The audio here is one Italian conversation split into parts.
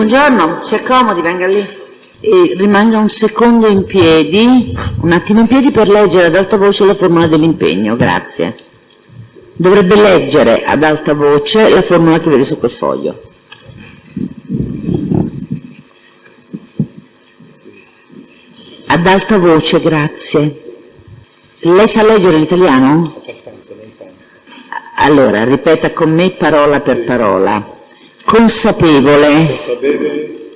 Buongiorno, si accomodi, venga lì. E rimanga un secondo in piedi, un attimo in piedi per leggere ad alta voce la formula dell'impegno, grazie. Dovrebbe leggere ad alta voce la formula che vede su quel foglio. Ad alta voce, grazie. Lei sa leggere l'italiano? Abbastanza lontano. Allora, ripeta con me parola per parola. Consapevole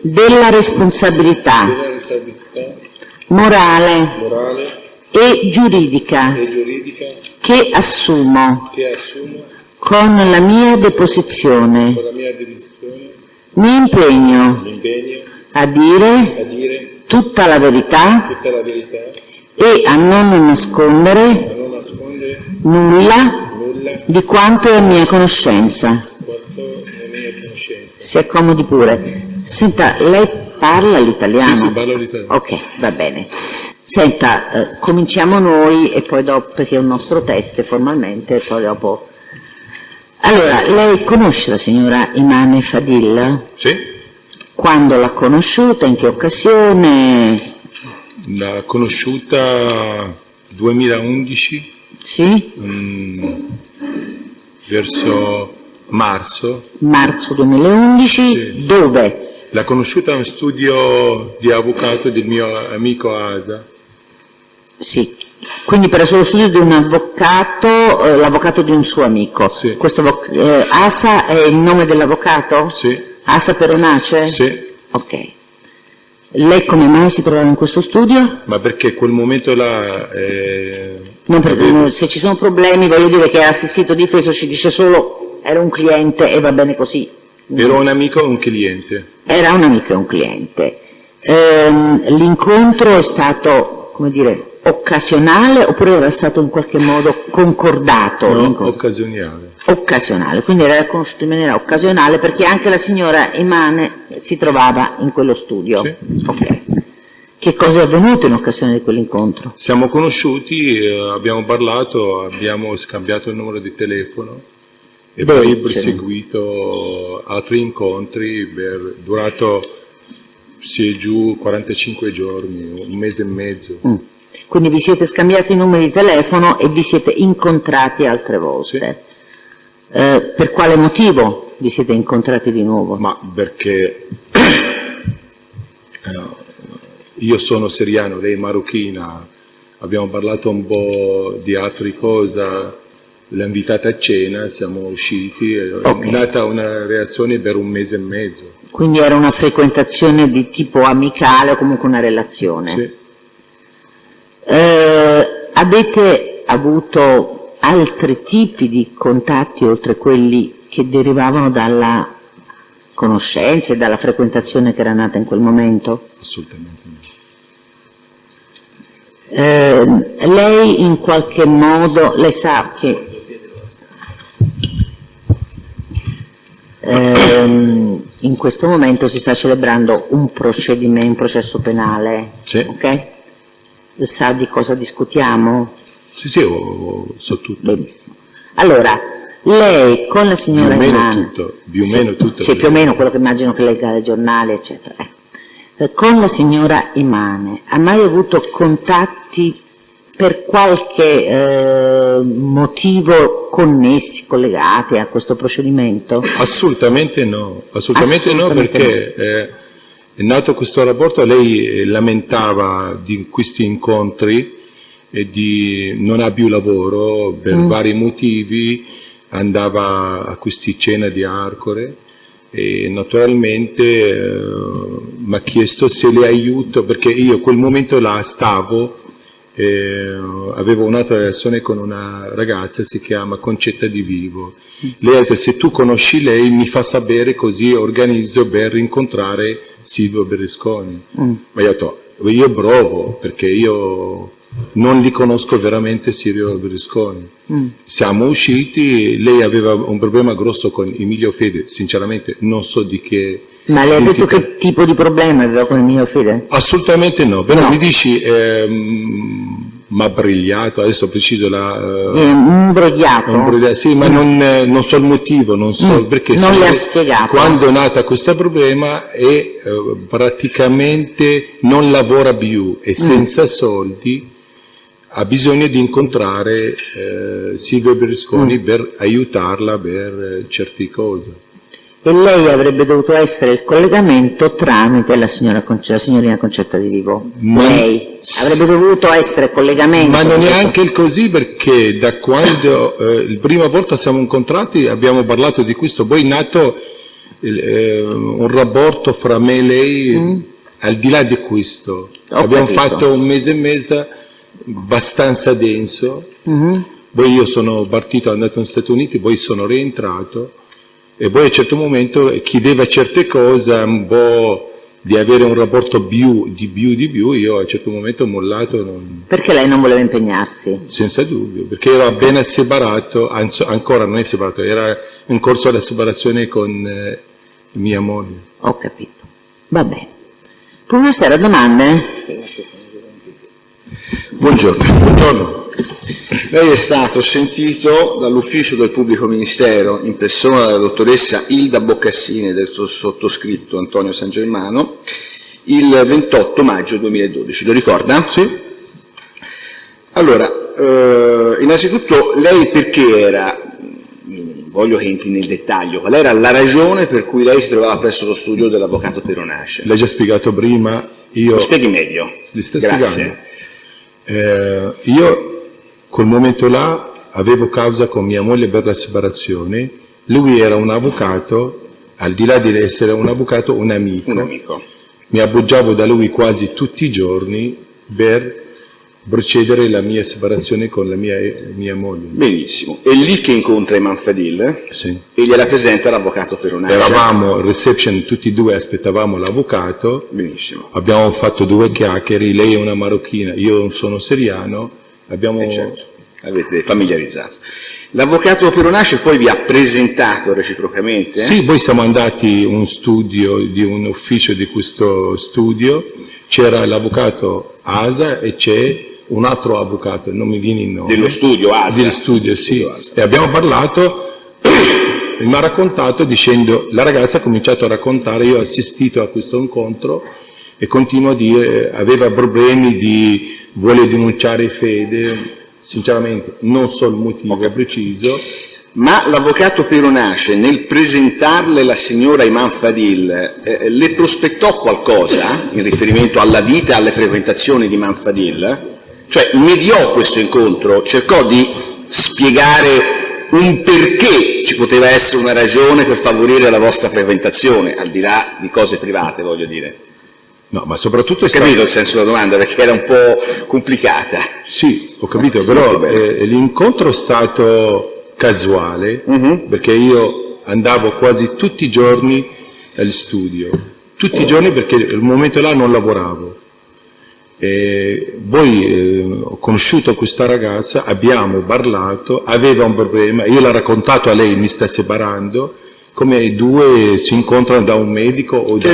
della responsabilità morale e giuridica che assumo con la mia deposizione. Mi impegno a dire tutta la verità e a non nascondere nulla di quanto è mia conoscenza. Si accomodi pure. Senta, lei parla l'italiano? Sì, parlo l'italiano. Ok, va bene. Senta, cominciamo noi e poi dopo, perché è un nostro test formalmente, e poi dopo. Allora, lei conosce la signora Imane Fadil? Sì. Quando l'ha conosciuta? In che occasione? L'ha conosciuta 2011. Sì? Verso marzo. Marzo 2011, Sì. Dove? L'ha conosciuta in studio di avvocato del mio amico Asa. Sì, quindi presso lo studio di un avvocato, l'avvocato di un suo amico. Sì. Questo Asa è il nome dell'avvocato? Sì. Asa Peronace? Sì. Ok. Lei come mai si trovava in questo studio? Ma perché quel momento là... Non per, se ci sono problemi, voglio dire che assistito difeso ci dice solo era un cliente e va bene così. Ero un amico e un cliente. Era un amico e un cliente. L'incontro è stato, come dire, occasionale oppure era stato in qualche modo concordato? No, occasionale. Occasionale, quindi era conosciuto in maniera occasionale perché anche la signora Imane si trovava in quello studio. Sì. Ok. Che cosa è avvenuto in occasione di quell'incontro? Siamo conosciuti, abbiamo parlato, abbiamo scambiato il numero di telefono e poi ho proseguito altri incontri durato sì e giù 45 giorni, un mese e mezzo. Quindi vi siete scambiati i numeri di telefono e vi siete incontrati altre volte. Sì. Per quale motivo vi siete incontrati di nuovo? Ma perché io sono siriano, lei è marocchina, abbiamo parlato un po' di altre cose, l'ho invitata a cena, siamo usciti, è nata una reazione per un mese e mezzo. Quindi era una frequentazione di tipo amicale o comunque una relazione? Sì. Avete avuto altri tipi di contatti oltre quelli che derivavano dalla conoscenza e dalla frequentazione che era nata in quel momento? Assolutamente no. Lei in qualche modo, lei sa che in questo momento si sta celebrando un procedimento, un processo penale, sì. Ok? Sa di cosa discutiamo? Sì, so tutto. Benissimo. Allora, lei con la signora Imane... Più o meno tutto. Sì, più o meno quello che immagino che legga dai giornali, eccetera. Con la signora Imane ha mai avuto contatti per qualche motivo connessi, collegati a questo procedimento? Assolutamente no, no perché è nato questo rapporto, lei lamentava di questi incontri e di non ha più lavoro per vari motivi, andava a questi cene di Arcore e naturalmente mi ha chiesto se le aiuto perché io quel momento là stavo avevo un'altra relazione con una ragazza, si chiama Concetta Di Vivo. Lei ha detto se tu conosci lei mi fa sapere così organizzo per incontrare Silvio Berlusconi. Ma io ho detto io provo perché io non li conosco veramente Silvio Berlusconi. Siamo usciti, lei aveva un problema grosso con Emilio Fede, sinceramente non so di che. Ma le ha detto che tipo di problema aveva con Emilio Fede? Assolutamente no, però no. mi dici brigliato, adesso preciso imbrogliato. Sì, ma non so il motivo, non so perché. Non le ha spiegato. Quando è nata questo problema e praticamente non lavora più e senza soldi, ha bisogno di incontrare Silvio Berlusconi per aiutarla per certe cose. E lei avrebbe dovuto essere il collegamento tramite la signorina Concetta Di Vivo. Lei avrebbe dovuto essere collegamento. Ma non è anche così, perché da quando la prima volta siamo incontrati abbiamo parlato di questo, poi è nato un rapporto fra me e lei al di là di questo. Abbiamo fatto un mese e mezzo abbastanza denso, poi io sono partito, andato negli Stati Uniti, poi sono rientrato. E poi a un certo momento chiedeva certe cose, un po' di avere un rapporto di più, io a un certo momento ho mollato. Perché lei non voleva impegnarsi? Senza dubbio, perché ero appena separato, ancora non è separato, era in corso la separazione con mia moglie. Ho capito, va bene. Professore, domande? Buongiorno. Lei è stato sentito dall'ufficio del pubblico ministero in persona della dottoressa Ilda Boccassini e del sottoscritto Antonio San Germano il 28 maggio 2012, lo ricorda? Sì. Allora, innanzitutto lei perché era, voglio che entri nel dettaglio, qual era la ragione per cui lei si trovava presso lo studio dell'avvocato Peronace? L'hai già spiegato prima, Lo spieghi meglio. Grazie. Io quel momento là avevo causa con mia moglie per la separazione, lui era un avvocato, al di là di essere un avvocato, un amico. Mi appoggiavo da lui quasi tutti i giorni per procedere la mia separazione con la mia moglie. Benissimo. È lì che incontra Iman Fadil? Sì. E gliela presenta l'avvocato Peronace? Eravamo in reception, tutti e due aspettavamo l'avvocato. Benissimo. Abbiamo fatto 2 chiacchiere, lei è una marocchina, io sono siriano. Certo, avete familiarizzato. L'avvocato Peronace poi vi ha presentato reciprocamente? Sì, poi siamo andati in un studio, di un ufficio di questo studio, c'era l'avvocato Asa e c'è un altro avvocato, non mi viene il nome. Dello studio Asa? Dello studio, sì. E abbiamo parlato, mi ha raccontato dicendo, la ragazza ha cominciato a raccontare, io ho assistito a questo incontro e continua a dire, aveva problemi vuole denunciare Fede, sinceramente non so il motivo preciso. Ma l'avvocato Peronace, nel presentarle la signora Iman Fadil, le prospettò qualcosa in riferimento alla vita e alle frequentazioni di Iman Fadil? Cioè mediò questo incontro, cercò di spiegare un perché ci poteva essere una ragione per favorire la vostra frequentazione, al di là di cose private, voglio dire. No, ma soprattutto ho capito il senso della domanda, perché era un po' complicata. Sì, ho capito, però l'incontro è stato casuale, perché io andavo quasi tutti i giorni al studio, tutti i giorni, perché al momento là non lavoravo. E poi ho conosciuto questa ragazza, abbiamo parlato, aveva un problema, io l'ho raccontato a lei, mi sta separando, come i due si incontrano da un medico o da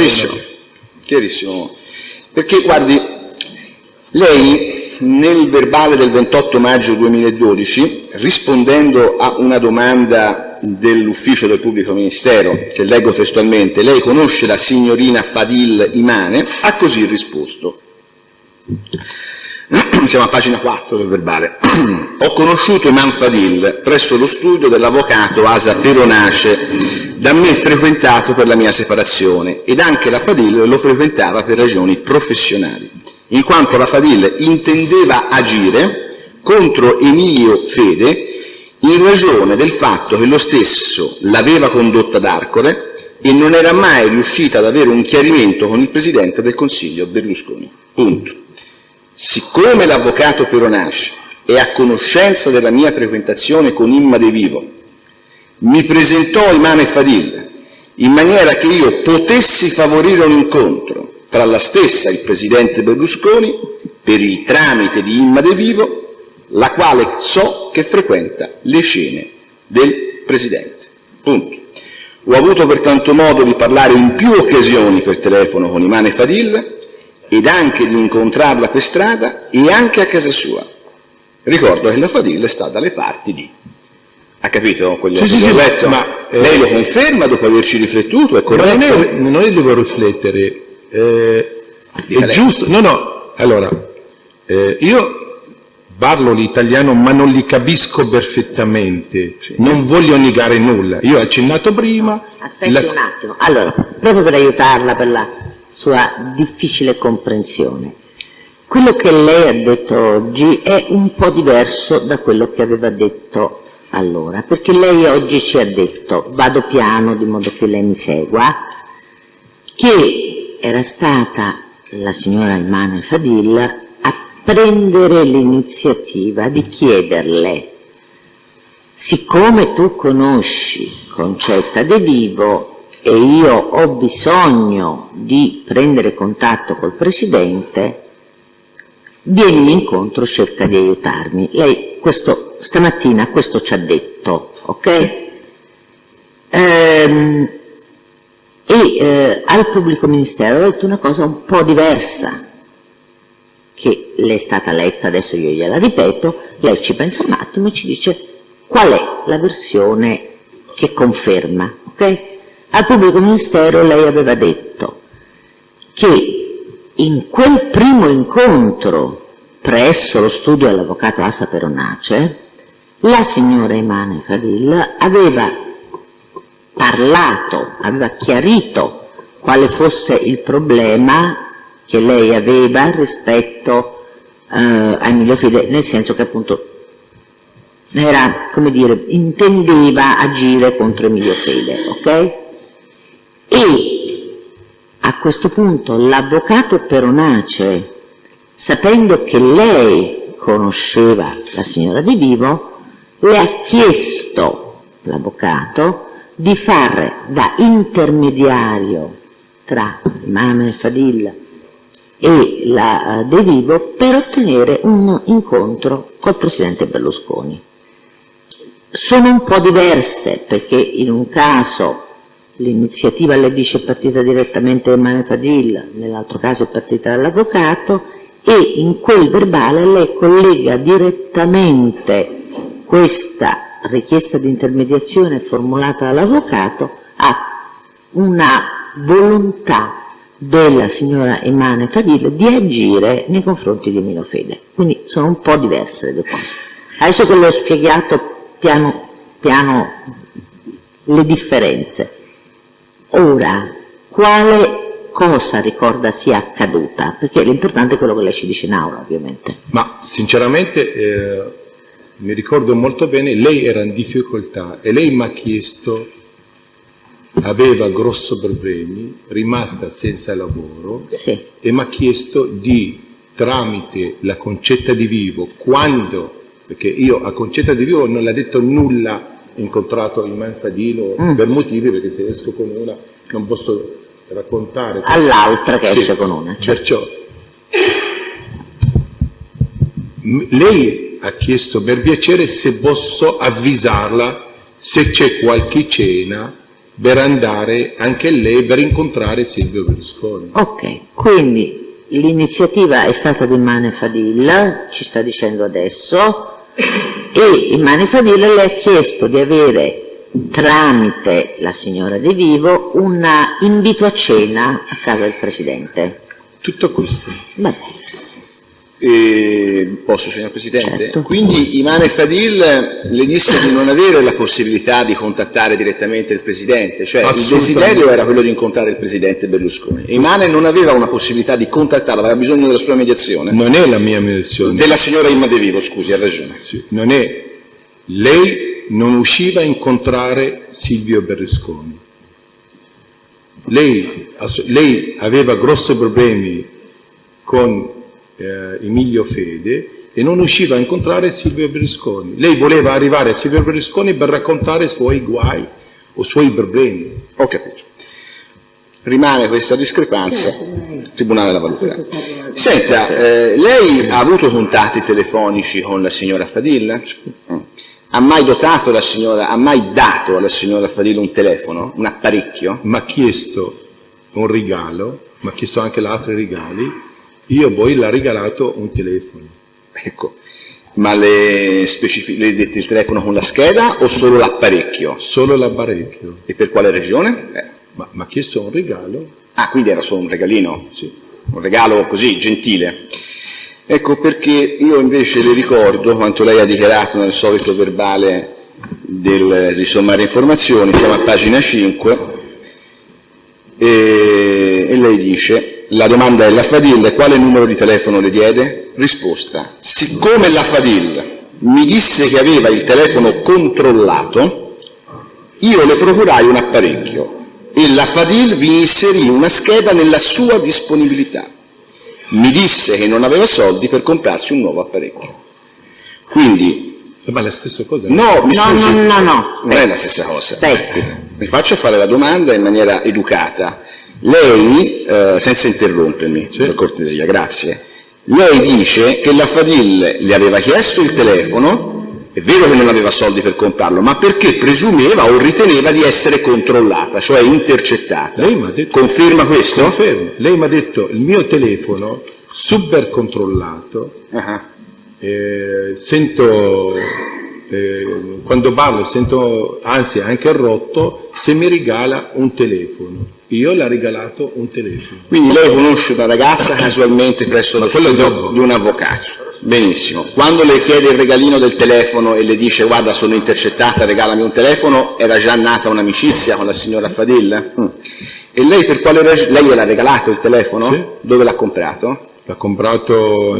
Chiarissimo, perché guardi, lei nel verbale del 28 maggio 2012, rispondendo a una domanda dell'ufficio del pubblico ministero, che leggo testualmente, lei conosce la signorina Fadil Imane, ha così risposto. Siamo a pagina 4 del verbale. Ho conosciuto Iman Fadil presso lo studio dell'avvocato Asa Peronace, da me frequentato per la mia separazione, ed anche la Fadil lo frequentava per ragioni professionali, in quanto la Fadil intendeva agire contro Emilio Fede in ragione del fatto che lo stesso l'aveva condotta ad Arcore e non era mai riuscita ad avere un chiarimento con il Presidente del Consiglio Berlusconi. Punto. Siccome l'avvocato Peronace è a conoscenza della mia frequentazione con Imma De Vivo, mi presentò Imane Fadil in maniera che io potessi favorire un incontro tra la stessa e il Presidente Berlusconi per il tramite di Imma De Vivo, la quale so che frequenta le cene del Presidente. Punto. Ho avuto pertanto modo di parlare in più occasioni per telefono con Imane Fadil ed anche di incontrarla per strada e anche a casa sua, Ricordo che la Fadil sta dalle parti di... Ha capito quello Sì, che sì, ho letto? ma, lei lo conferma dopo averci riflettuto? È corretto? Non è devo riflettere, è Dica lei. giusto, allora, io parlo l'italiano ma non li capisco perfettamente, non voglio negare nulla, io ho accennato prima... Aspetti un attimo, allora, proprio per aiutarla per la sua difficile comprensione, quello che lei ha detto oggi è un po' diverso da quello che aveva detto allora, perché lei oggi ci ha detto, vado piano di modo che lei mi segua, che era stata la signora Imane Fadil a prendere l'iniziativa di chiederle, siccome tu conosci Concetta De Vivo e io ho bisogno di prendere contatto col Presidente, vienimi incontro, cerca di aiutarmi. Lei stamattina questo ci ha detto, ok? Al pubblico ministero ha detto una cosa un po' diversa, che le è stata letta, adesso io gliela ripeto, lei ci pensa un attimo e ci dice qual è la versione che conferma, ok? Al pubblico ministero lei aveva detto che in quel primo incontro presso lo studio dell'avvocato Assa Peronace, la signora Imane Fadil aveva parlato, aveva chiarito quale fosse il problema che lei aveva rispetto a Emilio Fede, nel senso che appunto era, come dire, intendeva agire contro Emilio Fede, ok? E a questo punto l'avvocato Peronace, sapendo che lei conosceva la signora De Vivo, le ha chiesto, l'avvocato, di fare da intermediario tra Imane Fadil e la De Vivo per ottenere un incontro col presidente Berlusconi. Sono un po' diverse, perché in un caso l'iniziativa le dice è partita direttamente da Imane Fadil, nell'altro caso è partita dall'avvocato, e in quel verbale lei collega direttamente questa richiesta di intermediazione formulata dall'avvocato a una volontà della signora Imane Fadil di agire nei confronti di Emilio Fede. Quindi sono un po' diverse le due cose. Adesso che le ho spiegato piano piano le differenze, ora quale cosa ricorda sia accaduta? Perché l'importante è quello che lei ci dice in aula, ovviamente. Ma sinceramente mi ricordo molto bene, lei era in difficoltà e lei mi ha chiesto, aveva grossi problemi, rimasta senza lavoro, sì, e mi ha chiesto di, tramite la Concetta Di Vivo, quando, perché io a Concetta Di Vivo non le ho detto nulla, ho incontrato Imane Fadil per motivi, perché se esco con una non posso raccontare all'altra che esce con una, certo. Perciò lei ha chiesto per piacere se posso avvisarla se c'è qualche cena per andare anche lei per incontrare Silvio Berlusconi. Ok, quindi l'iniziativa è stata di Imane Fadil, ci sta dicendo adesso, e Imane Fadil le ha chiesto di avere tramite la signora De Vivo un invito a cena a casa del Presidente. Tutto questo. Vabbè. Posso, signor Presidente? Certo. Quindi Imane Fadil le disse di non avere la possibilità di contattare direttamente il Presidente, cioè il desiderio era quello di incontrare il Presidente Berlusconi. Imane non aveva una possibilità di contattarlo, aveva bisogno della sua mediazione. Non è la mia mediazione. Della signora Imma De Vivo, scusi, ha ragione. Sì, non è. Lei non usciva a incontrare Silvio Berlusconi. Lei aveva grossi problemi con Emilio Fede e non usciva a incontrare Silvio Berlusconi. Lei voleva arrivare a Silvio Berlusconi per raccontare i suoi guai o i suoi problemi. Ho capito. Rimane questa discrepanza, il Tribunale la valuterà. Senta, lei ha avuto contatti telefonici con la signora Fadil? Ha mai dato alla signora Fadil un telefono, un apparecchio? Mi ha chiesto un regalo, mi ha chiesto anche altri regali, io poi le ho regalato un telefono. Ecco, Ma le dette il telefono con la scheda o solo l'apparecchio? Solo l'apparecchio. E per quale ragione? Ma mi ha chiesto un regalo. Ah, quindi era solo un regalino? Sì. Un regalo così, gentile. Ecco perché io invece le ricordo quanto lei ha dichiarato nel solito verbale di sommare informazioni, siamo a pagina 5, e lei dice, la domanda è la Fadil, quale numero di telefono le diede? Risposta, siccome la Fadil mi disse che aveva il telefono controllato, io le procurai un apparecchio e la Fadil vi inserì una scheda nella sua disponibilità. Mi disse che non aveva soldi per comprarsi un nuovo apparecchio. Quindi... Ma è la stessa cosa? No, mi scusi, no. Non è la stessa cosa. Aspetti. Mi faccio fare la domanda in maniera educata. Lei, senza interrompermi, Sì. per cortesia, grazie. Lei dice che la Fadil le aveva chiesto il telefono, è vero che non aveva soldi per comprarlo, ma perché presumeva o riteneva di essere controllata, cioè intercettata. Lei mi ha detto... Conferma questo? Confermo. Lei mi ha detto il mio telefono super controllato, Ah. sento, quando parlo sento ansia anche rotto, se mi regala un telefono. Io le ho regalato un telefono. Quindi lei conosce una ragazza casualmente presso lo quello studio dopo. di un avvocato. Benissimo. Quando le chiede il regalino del telefono e le dice guarda sono intercettata, regalami un telefono, era già nata un'amicizia con la signora Fadil? E lei per quale ragione? Lei gliel'ha regalato il telefono? Sì. Dove l'ha comprato? L'ha comprato a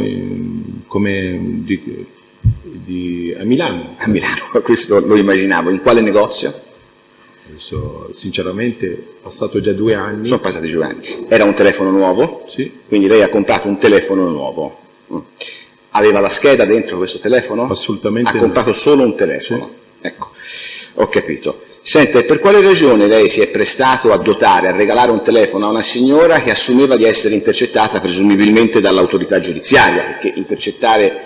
Milano. A Milano, questo lo immaginavo. In quale negozio? Adesso, sinceramente, passato già 2 anni. Sono passati 2 anni. Era un telefono nuovo? Sì. Quindi lei ha comprato un telefono nuovo. Aveva la scheda dentro questo telefono? Assolutamente Ha no. comprato solo un telefono. Ecco, ho capito. Senta, e per quale ragione lei si è prestato a dotare, a regalare un telefono a una signora che assumeva di essere intercettata presumibilmente dall'autorità giudiziaria? Perché intercettare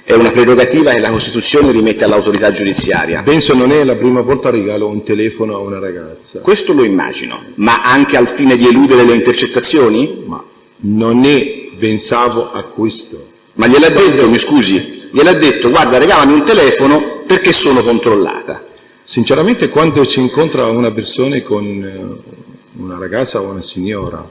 è una prerogativa che la Costituzione rimette all'autorità giudiziaria. Penso non è la prima volta che regalo un telefono a una ragazza. Questo lo immagino, ma anche al fine di eludere le intercettazioni? Ma non è, pensavo a questo. Ma gliel'ha detto, mi scusi, gliel'ha detto guarda regalami un telefono perché sono controllata. Sinceramente quando si incontra una persona con una ragazza o una signora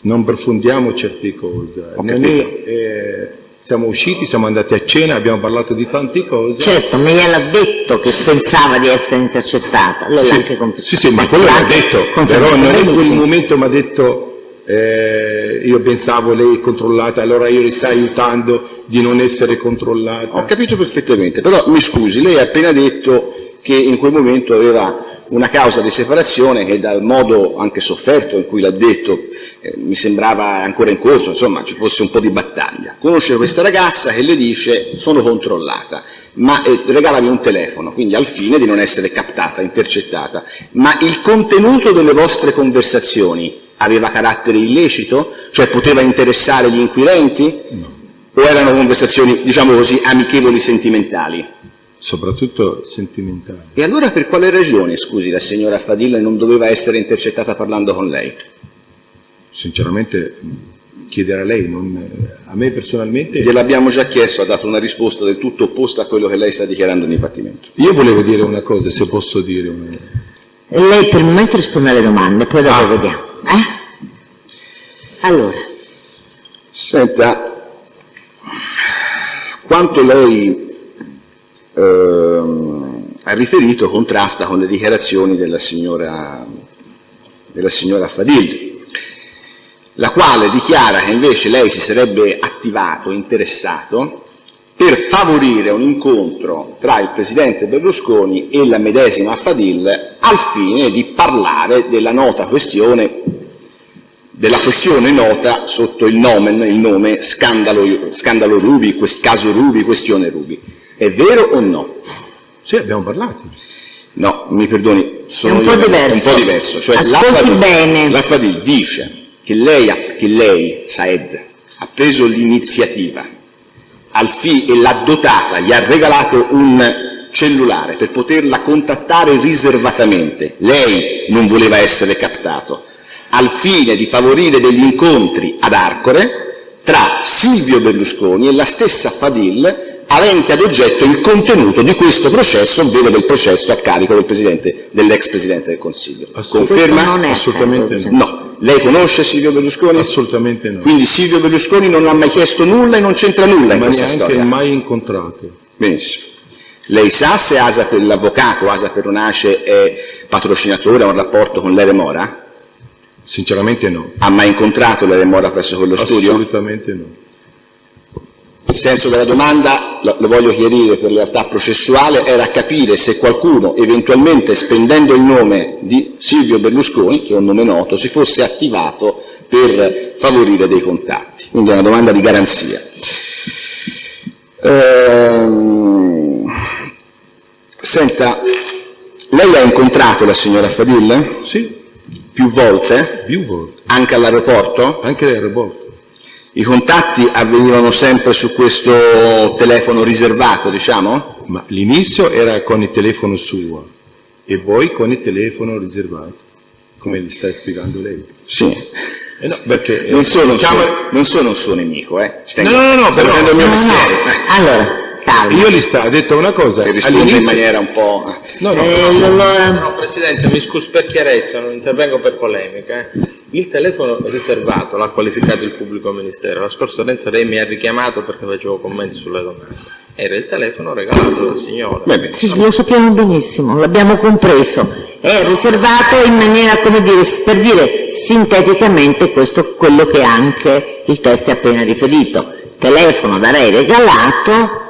non approfondiamo certe cose. Ho Non è, siamo usciti, siamo andati a cena, abbiamo parlato di tante cose. Certo, ma gliel'ha detto che pensava di essere intercettata, lei l'ha anche confermato. Sì, ma quello l'ha detto, però non in quel benissimo. momento mi ha detto io pensavo lei è controllata, allora io le sto aiutando di non essere controllata. Ho capito perfettamente, però mi scusi, lei ha appena detto che in quel momento aveva una causa di separazione che dal modo anche sofferto in cui l'ha detto mi sembrava ancora in corso, insomma ci fosse un po' di battaglia. Conosce questa ragazza che le dice sono controllata, ma regalami un telefono, quindi al fine di non essere captata, intercettata. Ma il contenuto delle vostre conversazioni aveva carattere illecito? Cioè poteva interessare gli inquirenti? No. O erano conversazioni, diciamo così, amichevoli, sentimentali? Soprattutto sentimentali. E allora per quale ragione, scusi, la signora Fadil non doveva essere intercettata parlando con lei? Sinceramente chiedere a lei, a me personalmente. Gliel'abbiamo già chiesto, ha dato una risposta del tutto opposta a quello che lei sta dichiarando in dibattimento. Io volevo dire una cosa, se posso dire. E lei per il momento risponde alle domande, poi dopo vediamo. Allora. Senta, quanto lei ha riferito contrasta con le dichiarazioni della signora Fadil, la quale dichiara che invece lei si sarebbe attivato, interessato, per favorire un incontro tra il presidente Berlusconi e la medesima Fadil al fine di parlare della nota questione, della questione nota sotto il nome scandalo Ruby, caso Ruby, questione Ruby. È vero o no? Sì, abbiamo parlato. No, mi perdoni, sono È un po' io, diverso. è un po' diverso. Cioè, Ascolti bene. La Fadil dice che lei, Saed, ha preso l'iniziativa e l'ha dotata, gli ha regalato un cellulare per poterla contattare riservatamente. Lei non voleva essere captato, al fine di favorire degli incontri ad Arcore tra Silvio Berlusconi e la stessa Fadil avente ad oggetto il contenuto di questo processo, ovvero del processo a carico dell'ex Presidente del Consiglio. Conferma? Non è Assolutamente accaduto. No. Lei conosce Silvio Berlusconi? Assolutamente no. Quindi Silvio Berlusconi non ha mai chiesto nulla e non c'entra nulla in Ma questa neanche storia? mai incontrato. Benissimo. Lei sa se l'avvocato Asa Peronace è patrocinatore, ha un rapporto con l'Ere Mora? Sinceramente no. Ha mai incontrato l'Ere Mora presso quello studio? Assolutamente no. Il senso della domanda, lo voglio chiarire per lealtà processuale, era capire se qualcuno, eventualmente spendendo il nome di Silvio Berlusconi, che è un nome noto, si fosse attivato per favorire dei contatti. Quindi è una domanda di garanzia. Senta, lei ha incontrato la signora Fadil? Sì, Più volte? più volte. Anche all'aeroporto? Anche l'aeroporto. I contatti avvenivano sempre su questo telefono riservato, diciamo? Ma l'inizio era con il telefono suo e poi con il telefono riservato, come gli sta spiegando lei. Sì. No, perché Non sono diciamo- un suo nemico, Sto No, facendo il mio No, mestiere. Allora, calma. Io gli ha detto una cosa Per rispondere in all'inizio. maniera un po'... No, No, Presidente, mi scusi per chiarezza, non intervengo per polemica. Il telefono riservato l'ha qualificato il pubblico ministero. La scorsa udienza lei mi ha richiamato perché facevo commenti sulle domande. Era il telefono regalato dal signore. Beh, Sì, lo sappiamo benissimo, l'abbiamo compreso. È riservato in maniera, come dire, per dire sinteticamente quello che anche il test ha appena riferito. Telefono da lei regalato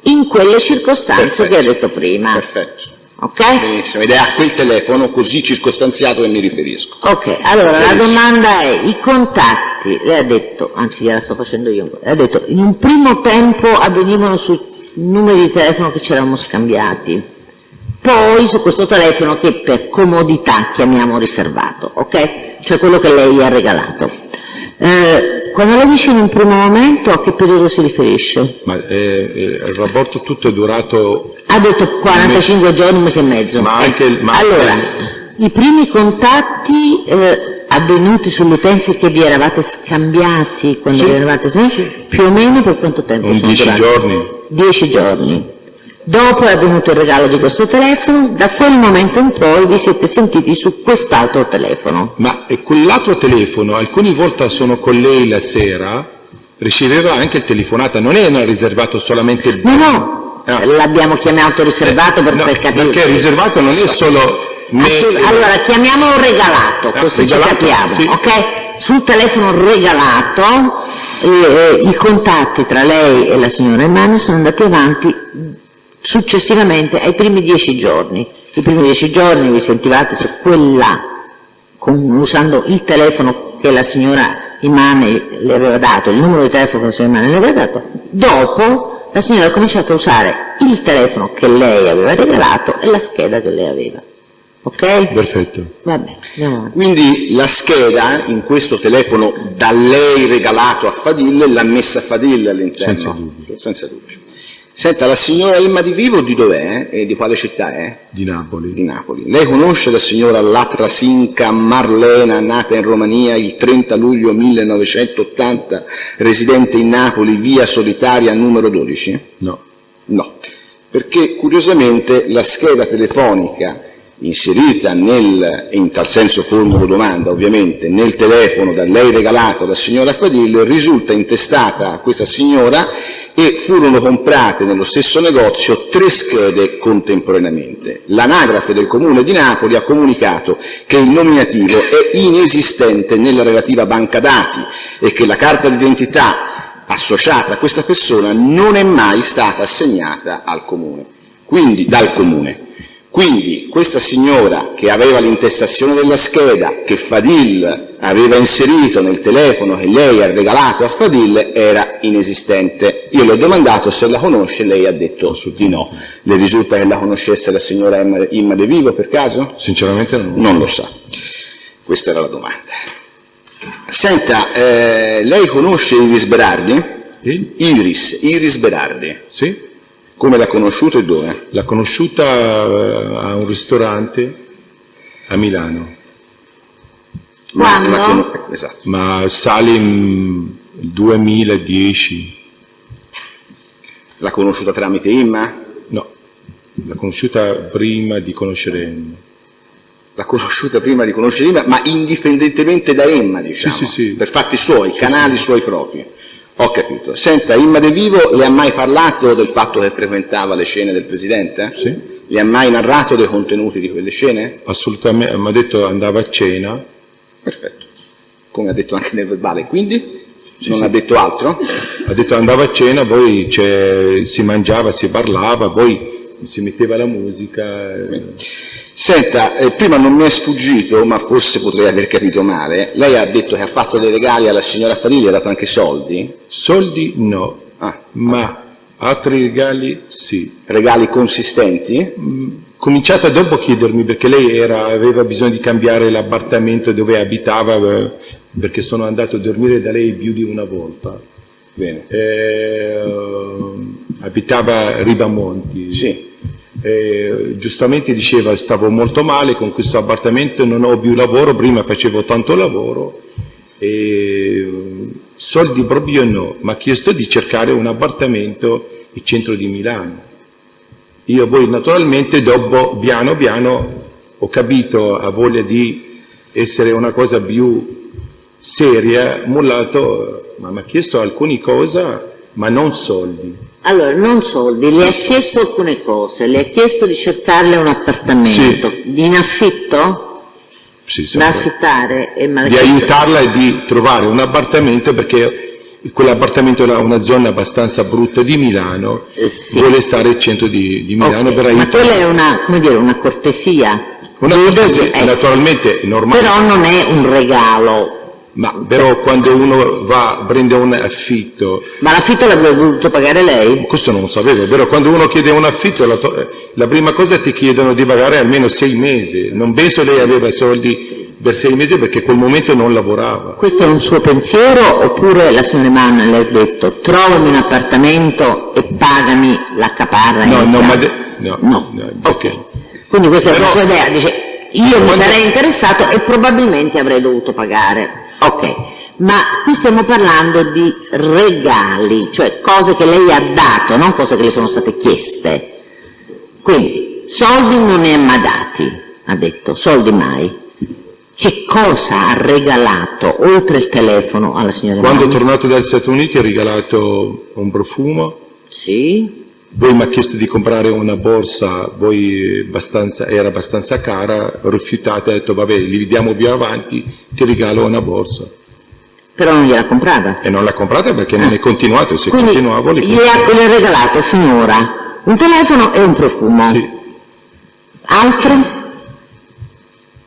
in quelle circostanze Perfetto. che ha detto prima. Perfetto. Ok? Benissimo, ed è a quel telefono così circostanziato che mi riferisco. Ok, allora la Benissimo. domanda è, i contatti, lei ha detto, anzi gliela sto facendo io, ha detto, in un primo tempo avvenivano su numeri di telefono che ci eravamo scambiati, poi su questo telefono che per comodità chiamiamo riservato, ok? Cioè quello che lei ha regalato. Quando lei dice in un primo momento, a che periodo si riferisce? Ma il rapporto tutto è durato. Ha detto 45 giorni, un mese e mezzo. Ma anche allora, i primi contatti avvenuti sulle utenze che vi eravate scambiati quando Sì. vi eravate più o meno per quanto tempo? sono 10 durati? giorni. 10 giorni. Dopo è avvenuto il regalo di questo telefono, da quel momento in poi vi siete sentiti su quest'altro telefono. Ma quell'altro telefono, alcune volte sono con lei la sera, riceveva anche il telefonata, non era riservato solamente il... No, l'abbiamo chiamato riservato No, per capire. perché riservato non è solo... Allora, chiamiamolo regalato, così regalato, ci capiamo, sì. ok? Sul telefono regalato i contatti tra lei e la signora Emani sono andati avanti successivamente ai primi 10 giorni. I primi 10 giorni vi sentivate su quella, usando il telefono che la signora Imane le aveva dato, il numero di telefono che la signora Imane le aveva dato. Dopo la signora ha cominciato a usare il telefono che lei aveva regalato e la scheda che lei aveva. Ok? Perfetto. Vabbè, andiamo avanti. Quindi la scheda in questo telefono da lei regalato a Fadil l'ha messa Fadil all'interno? Senza dubbio. Senza dubbio. Senta, la signora Emma Di Vivo di dov'è? E di quale città è? Di Napoli. Di Napoli. Lei conosce la signora Latrasinca Marlena, nata in Romania il 30 luglio 1980, residente in Napoli, via Solitaria numero 12? No. No, perché curiosamente la scheda telefonica inserita e in tal senso formulo domanda ovviamente, nel telefono da lei regalato alla signora Fadil risulta intestata a questa signora e furono comprate nello stesso negozio 3 schede contemporaneamente. L'anagrafe del Comune di Napoli ha comunicato che il nominativo è inesistente nella relativa banca dati e che la carta d'identità associata a questa persona non è mai stata assegnata al Comune, dal Comune. Quindi questa signora che aveva l'intestazione della scheda che Fadil aveva inserito nel telefono che lei ha regalato a Fadil era inesistente. Io le ho domandato se la conosce, lei ha detto di no. Le risulta che la conoscesse la signora Emma De Vivo per caso? Sinceramente no. Non lo sa. Questa era la domanda. Senta, lei conosce Iris Berardi? Iris Berardi. Sì. Come l'ha conosciuto e dove? L'ha conosciuta a un ristorante a Milano, Quando? Esatto. ma sale in 2010. L'ha conosciuta tramite Imma? No, l'ha conosciuta prima di conoscere Emma. L'ha conosciuta prima di conoscere Imma, ma indipendentemente da Emma, diciamo, Sì. per fatti suoi, canali suoi propri. Ho capito. Senta, Imma De Vivo le ha mai parlato del fatto che frequentava le cene del Presidente? Sì. Le ha mai narrato dei contenuti di quelle cene? Assolutamente, mi ha detto andava a cena. Perfetto. Come ha detto anche nel verbale. Quindi? Non ha detto altro? Ha detto andava a cena, poi si mangiava, si parlava, poi si metteva la musica. Senta, prima non mi è sfuggito, ma forse potrei aver capito male. Lei ha detto che ha fatto dei regali alla signora Fadilli, ha dato anche soldi? Soldi no, Ah, ma altri regali sì. regali consistenti? Cominciata dopo a chiedermi perché lei aveva bisogno di cambiare l'appartamento dove abitava, perché sono andato a dormire da lei più di una volta. Bene. Abitava a Ribamonti. Sì. Giustamente diceva stavo molto male con questo appartamento, non ho più lavoro, prima facevo tanto lavoro, soldi proprio no, mi ha chiesto di cercare un appartamento in centro di Milano. Io poi naturalmente dopo piano piano ho capito, a voglia di essere una cosa più seria, mollato, ma mi ha chiesto alcune cose, ma non soldi. Allora, non soldi, le ha chiesto alcune cose, le ha chiesto di cercarle un appartamento, in affitto? Sì, Da sempre. affittare? E Di aiutarla e di trovare un appartamento, perché quell'appartamento era una zona abbastanza brutta di Milano, sì. vuole stare al centro di Milano Ok, per ma aiutarla. quella è una, come dire, una cortesia. Una Vedo cosa che- naturalmente è normale, Però non è un regalo. ma però quando uno prende un affitto, Ma l'affitto l'avrebbe dovuto pagare lei? questo non lo sapevo, però quando uno chiede un affitto la prima cosa ti chiedono di pagare almeno 6 mesi, non penso lei aveva soldi per 6 mesi perché in quel momento non lavorava. Questo è un suo pensiero oppure la signora Manna le ha detto trovami un appartamento e pagami la caparra No, iniziale? no, perché? Ok. Quindi questa è la Però- sua idea, dice io mi Quando- sarei interessato e probabilmente avrei dovuto pagare. Ok, ma qui stiamo parlando di regali, cioè cose che lei ha dato, non cose che le sono state chieste. Quindi, soldi non ne ha mai dati, ha detto, soldi mai. Che cosa ha regalato, oltre il telefono, alla signora Quando è Manna? tornato dagli Stati Uniti ha regalato un profumo, Sì, poi mi ha chiesto di comprare una borsa, poi era abbastanza cara, ho rifiutato, ho detto vabbè li vediamo più avanti, ti regalo una borsa. però non gliel'ha comprata. E non l'ha comprata perché non è continuato, se Quindi continuavo li gli ha regalato finora un telefono e un profumo. Sì, Altro?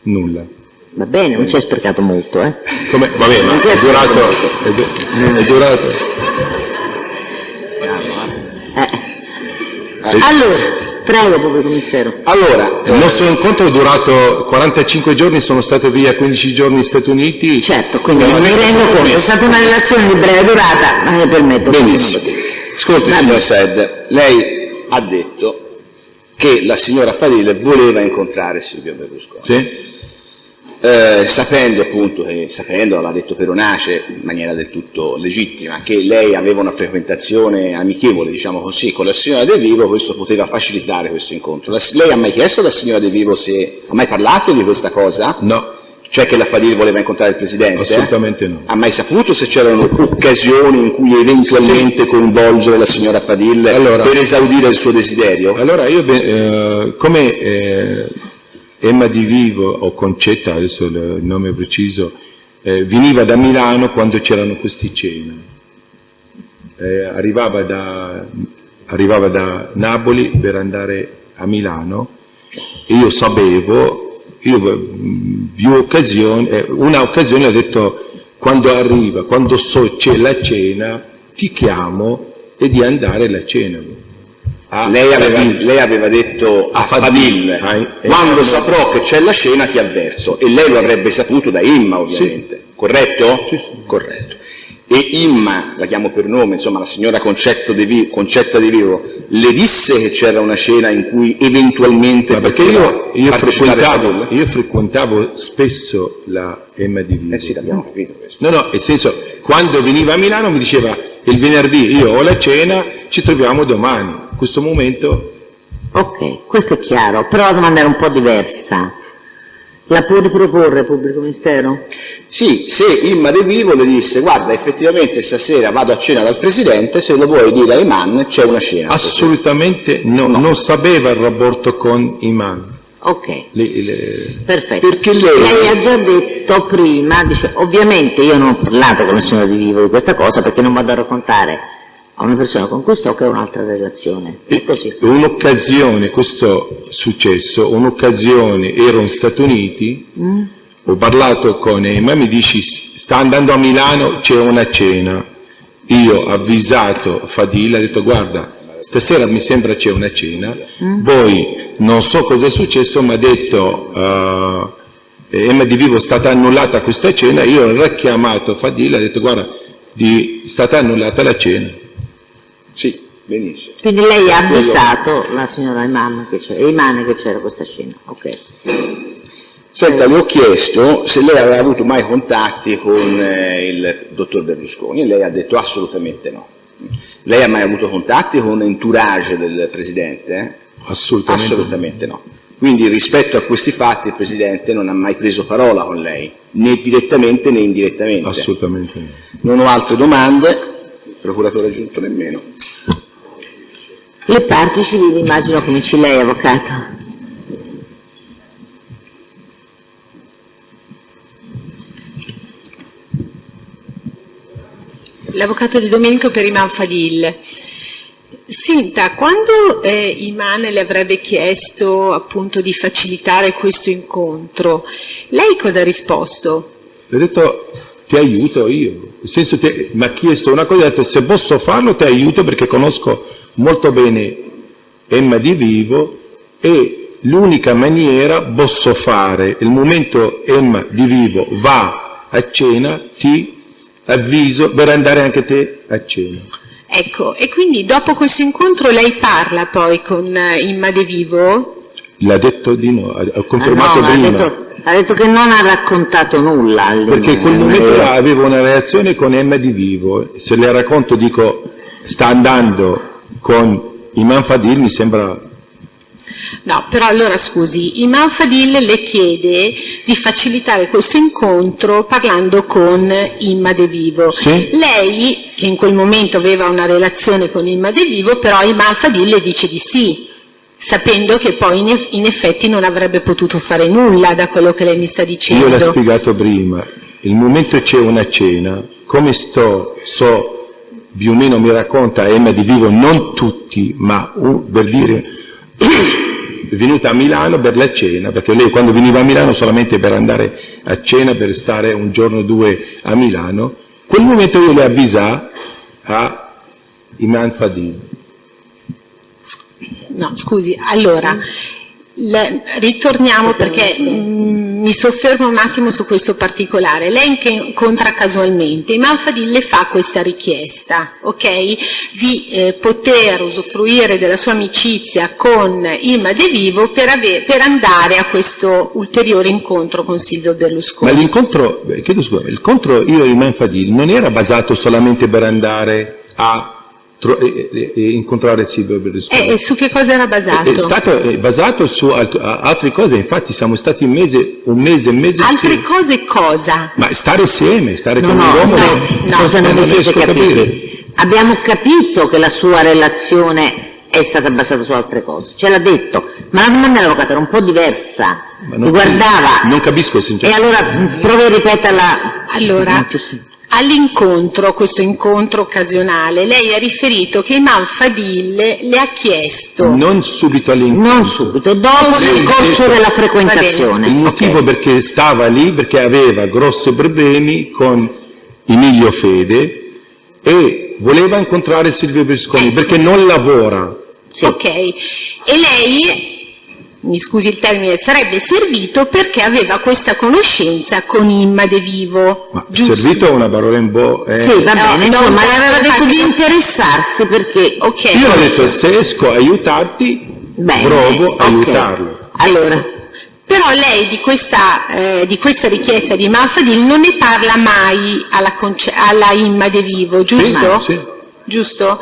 nulla. Va bene, non ci è sprecato molto, eh. Come, vabbè, ma è durato. Allora, prego, pubblico ministero. Allora, Il nostro incontro è durato 45 giorni, sono stato via 15 giorni negli Stati Uniti. Certo, quindi Siamo mi rendo conto, è permesso. stata una relazione di breve durata, ma mi permetto. benissimo. Ascolti, signor Said, lei ha detto che la signora Fadile voleva incontrare Silvio Berlusconi. Sì? Sapendo appunto, l'ha detto Peronace in maniera del tutto legittima, che lei aveva una frequentazione amichevole, diciamo così, con la signora De Vivo, questo poteva facilitare questo incontro. Lei ha mai chiesto alla signora De Vivo se ha mai parlato di questa cosa? No, Cioè che la Fadile voleva incontrare il Presidente? assolutamente no. Ha mai saputo se c'erano occasioni in cui eventualmente coinvolgere la signora Fadile Allora- per esaudire il suo desiderio? Allora io, come Emma Di Vivo, o Concetta, adesso il nome preciso, veniva da Milano quando c'erano questi cene. Arrivava da Napoli per andare a Milano e io sapevo, più occasioni, una occasione ho detto quando so c'è la cena ti chiamo e di andare alla cena. Lei aveva detto a Fadil, quando saprò che c'è la cena ti avverto, e lei lo avrebbe saputo da Imma ovviamente, corretto? Sì. Corretto. E Imma, la chiamo per nome, insomma la signora Concetta De Vivo, le disse che c'era una cena in cui eventualmente Perché io partecipare Fadil? frequentavo spesso la Emma Di Vivo. Sì, l'abbiamo capito questo. No, nel senso, quando veniva a Milano mi diceva il venerdì io ho la cena ci troviamo domani. In questo momento... Ok, questo è chiaro, però la domanda era un po' diversa. La può riproporre, pubblico ministero? Sì, se Imma De Vivo le disse guarda effettivamente stasera vado a cena dal Presidente, se lo vuoi dire a Iman c'è una cena. Assolutamente no, non sapeva il rapporto con Iman. Ok, perfetto. Perché lei ha già detto prima, dice, ovviamente io non ho parlato con la signora Di Vivo di questa cosa perché non vado a raccontare a una persona con cui sto che è un'altra relazione. È così. Un'occasione, questo è successo, un'occasione, ero negli Stati Uniti, ho parlato con Emma, mi dici sta andando a Milano, c'è una cena. Io ho avvisato Fadil, ho detto guarda, stasera mi sembra c'è una cena, poi non so cosa è successo, mi ha detto Emma Di Vivo è stata annullata questa cena, io ho richiamato Fadil, ho detto guarda, è stata annullata la cena. Sì, benissimo. Quindi lei ha avvisato la signora Iman che c'era questa cena, ok. Senta, le ho chiesto se lei aveva avuto mai contatti con il dottor Berlusconi e lei ha detto assolutamente no. Lei ha mai avuto contatti con l'entourage del Presidente? Assolutamente no. Quindi rispetto a questi fatti il Presidente non ha mai preso parola con lei, né direttamente né indirettamente. Assolutamente no. Non ho altre domande, il procuratore aggiunto nemmeno. Le parti civili, immagino, cominci lei, avvocato. L'avvocato Di Domenico per Iman Fadil. Senta, quando Iman le avrebbe chiesto appunto di facilitare questo incontro, lei cosa ha risposto? Le ho detto ti aiuto io, nel senso che mi ha chiesto una cosa, ho detto se posso farlo ti aiuto perché conosco molto bene Emma Di Vivo e l'unica maniera posso fare, il momento Emma Di Vivo va a cena ti avviso per andare anche te a cena. Ecco, e quindi dopo questo incontro lei parla poi con Imma De Vivo? L'ha detto di no, ho confermato prima. Ha detto che non ha raccontato nulla. Perché in quel momento avevo una relazione con Emma Di Vivo, se le racconto dico sta andando con Iman Fadil mi sembra... No, però allora scusi, Iman Fadil le chiede di facilitare questo incontro parlando con Imma De Vivo. Sì. Lei, che in quel momento aveva una relazione con Imma De Vivo, però Iman Fadil le dice di sì, sapendo che poi in effetti non avrebbe potuto fare nulla da quello che lei mi sta dicendo. Io l'ho spiegato prima, il momento c'è una cena, come so più o meno mi racconta Emma Di Vivo, non tutti, ma per dire... è venuta a Milano per la cena, perché lei quando veniva a Milano solamente per andare a cena, per stare un giorno o due a Milano, quel momento io le avvisai a Iman Fadil. No, scusi, allora, ritorniamo perché mi soffermo un attimo su questo particolare. Lei che incontra casualmente, Iman Fadil le fa questa richiesta, ok? Di poter usufruire della sua amicizia con Imma De Vivo per andare a questo ulteriore incontro con Silvio Berlusconi. Ma l'incontro, chiedo scusa, l'incontro io e Iman Fadil non era basato solamente per andare a incontrare Silvio Berlusconi. E su che cosa era basato? È stato basato su altre cose, infatti siamo stati un mese e mezzo altre insieme. Cose cosa? Ma stare insieme, stare con No, l'uomo. cosa non vi siete riesco a capiti? capire. Abbiamo capito che la sua relazione è stata basata su altre cose, ce l'ha detto, ma la domanda dell'avvocato era un po' diversa, riguardava... Non capisco E sinceramente. allora provi a ripeterla. Allora, all'incontro, questo incontro occasionale, lei ha riferito che Iman Fadil le ha chiesto... Non subito all'incontro. Non subito, dopo nel corso della frequentazione. Il motivo perché stava lì, perché aveva grossi problemi con Emilio Fede e voleva incontrare Silvio Berlusconi perché non lavora. Sì. Ok, e lei, mi scusi il termine, sarebbe servito perché aveva questa conoscenza con Imma De Vivo, Ma giusto? servito è una parola un po'... Sì, va bene, no, insomma, no, le aveva detto di infatti- interessarsi perché... Ok, Io ho detto se esco a aiutarti, Bene, provo a ok. aiutarlo. Allora, però lei di questa richiesta di Iman Fadil non ne parla mai alla Imma De Vivo, giusto? Sì. Giusto?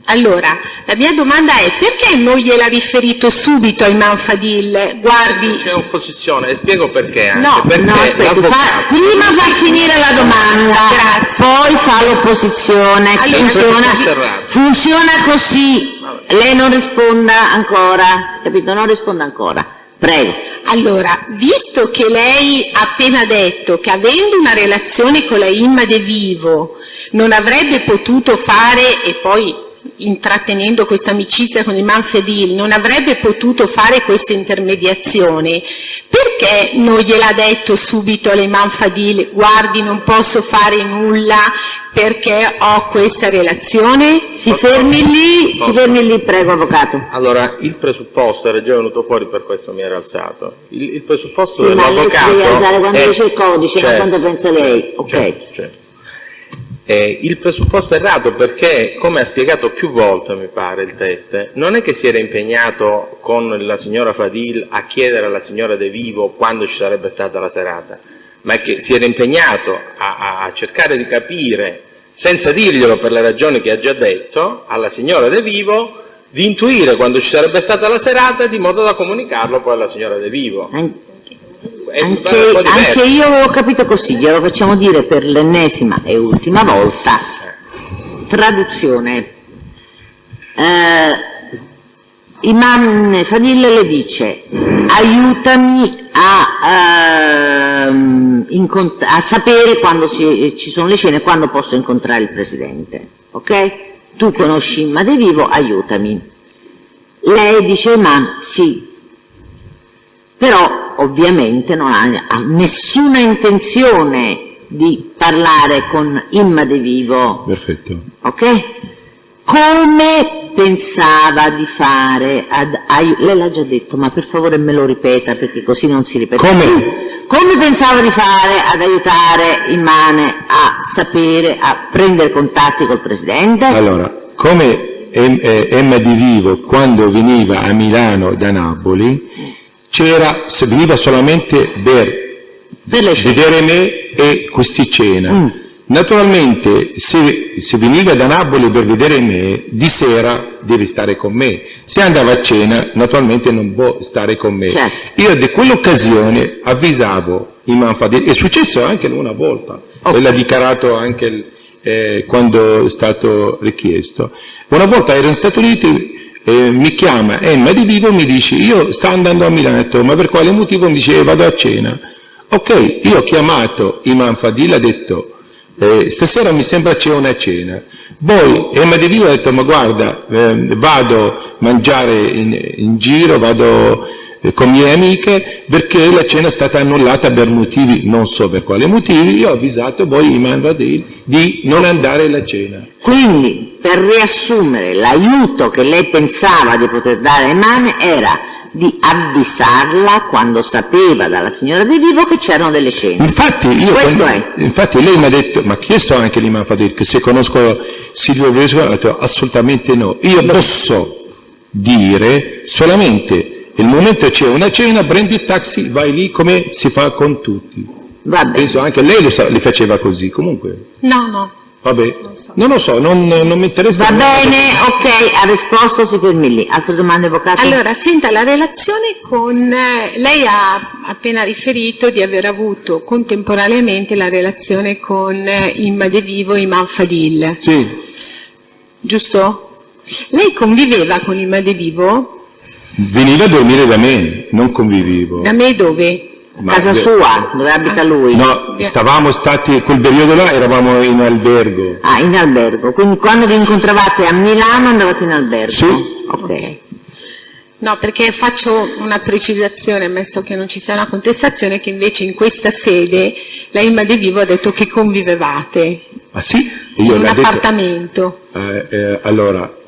Allora, la mia domanda è: perché non gliel'ha riferito subito a Imam Fadil? Guardi, C'è opposizione, e spiego perché anche. No, perché aspetta, l'avvocato- prima fa finire la domanda, Grazie. poi fa l'opposizione. Allora, Funziona così. Lei non risponda ancora, capito? Non risponda ancora. Prego. allora, visto che lei ha appena detto che avendo una relazione con la Imma De Vivo non avrebbe potuto fare, e poi intrattenendo questa amicizia con Imam Fadil, non avrebbe potuto fare questa intermediazione, perché non gliel'ha detto subito all'Imam Fadil: guardi, non posso fare nulla perché ho questa relazione? Si fermi lì, prego, avvocato. Allora, il presupposto era già venuto fuori, per questo mi era alzato. Il presupposto Sì, ma lei si dell'avvocato deve alzare quando è- dice il codice, certo, non quando pensa lei. Ok. certo. Il presupposto è errato perché, come ha spiegato più volte, mi pare, il test, non è che si era impegnato con la signora Fadil a chiedere alla signora De Vivo quando ci sarebbe stata la serata, ma è che si era impegnato a cercare di capire, senza dirglielo per le ragioni che ha già detto, alla signora De Vivo, di intuire quando ci sarebbe stata la serata, di modo da comunicarlo poi alla signora De Vivo. È un po' diverso. Anche io ho capito così, glielo facciamo dire per l'ennesima e ultima volta. Traduzione. Imam Fadil le dice: aiutami a sapere quando ci sono le cene, quando posso incontrare il Presidente. Ok? Tu conosci Imma De Vivo, aiutami. Lei dice: Imam, sì. Però ovviamente non ha nessuna intenzione di parlare con Imma De Vivo. Perfetto. Ok? Come pensava di fare lei l'ha già detto, ma per favore me lo ripeta perché così non si ripete Come? più. Come pensava di fare ad aiutare Immane a sapere, a prendere contatti col Presidente? Allora, come Emma Di Vivo quando veniva a Milano da Napoli, veniva solamente Per le cene. vedere me e questi cena. Naturalmente, se veniva da Napoli per vedere me, di sera deve stare con me. Se andava a cena, naturalmente non può stare con me. Certo. Io di quell'occasione avvisavo Imam Fadil, è successo anche una volta, e l'ha dichiarato anche quando è stato richiesto. Una volta ero in Stati Uniti, mi chiama Emma Di Vivo e mi dice: io sto andando a Milano. Ma per quale motivo? Mi dice: vado a cena. Ok, io ho chiamato Imam Fadil, ha detto: stasera mi sembra c'è una cena. Poi Emma Di Vivo ha detto: ma guarda, vado a mangiare in giro, vado con mie amiche, perché la cena è stata annullata per motivi, non so per quali motivi. Io ho avvisato poi Imam Fadil di non andare alla cena. Quindi, per riassumere, l'aiuto che lei pensava di poter dare a Immane era di avvisarla quando sapeva dalla signora De Vivo che c'erano delle cene. Infatti lei mi ha detto, ma chiesto anche l'Imam Fadil che se conosco Silvio Berlusconi, ha detto assolutamente no. Io posso dire solamente il momento c'è una cena, prendi il taxi, vai lì come si fa con tutti. Va bene. Penso anche lei li faceva così, comunque. no. Vabbè, non lo so, non mi interessa. Va bene, ok, ha risposto, si fermi lì. Altre domande, avvocato? Allora, senta, la relazione con... lei ha appena riferito di aver avuto contemporaneamente la relazione con Imma De Vivo e Imam Fadil, Sì, giusto? Lei conviveva con Imma De Vivo? veniva a dormire da me, non convivevo. Da me dove? Ma- Casa sua, dove abita lui? No, stavamo stati, quel periodo là eravamo in albergo. Ah, in albergo. Quindi quando vi incontravate a Milano andavate in albergo? Sì. Ok. No, perché faccio una precisazione, ammesso che non ci sia una contestazione, che invece in questa sede la Imma De Vivo ha detto che convivevate Ah sì? in un l'ho detto. appartamento. Allora,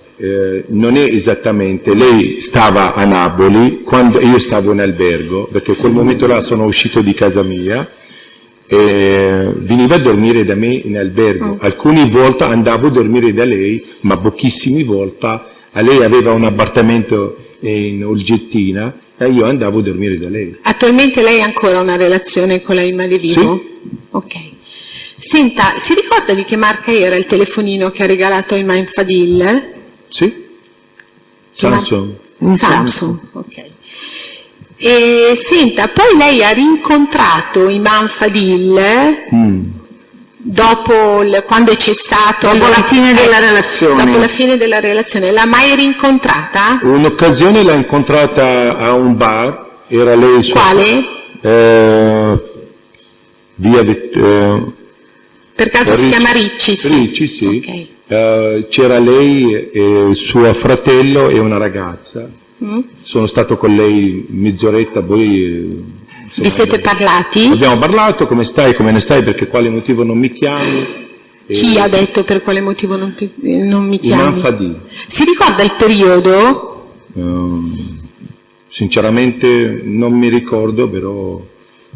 non è esattamente, lei stava a Napoli quando io stavo in albergo, perché quel momento là sono uscito di casa mia, veniva a dormire da me in albergo. Alcune volte andavo a dormire da lei, ma pochissime volte. Lei aveva un appartamento in Olgettina e io andavo a dormire da lei. Attualmente lei ha ancora una relazione con la Imma De Vivo? Sì. Ok. Senta, si ricorda di che marca era il telefonino che ha regalato a Imam Fadil? Sì? Samsung. Samsung, ok. E senta, poi lei ha rincontrato Imam Fadil dopo quando è cessato, Dopo la fine della relazione. dopo la fine della relazione, l'ha mai rincontrata? Un'occasione l'ha incontrata a un bar, era lei sua... Quale? Via... Per caso si chiama Ricci? Sì. Ricci, sì. Ok. C'era lei, suo fratello e una ragazza. Sono stato con lei mezz'oretta, poi... Vi siete parlati? Abbiamo parlato, come stai, come ne stai, perché quale motivo non mi chiami. Chi ha detto per quale motivo non mi chiami? Imam Fadil. Si ricorda il periodo? Sinceramente non mi ricordo, però...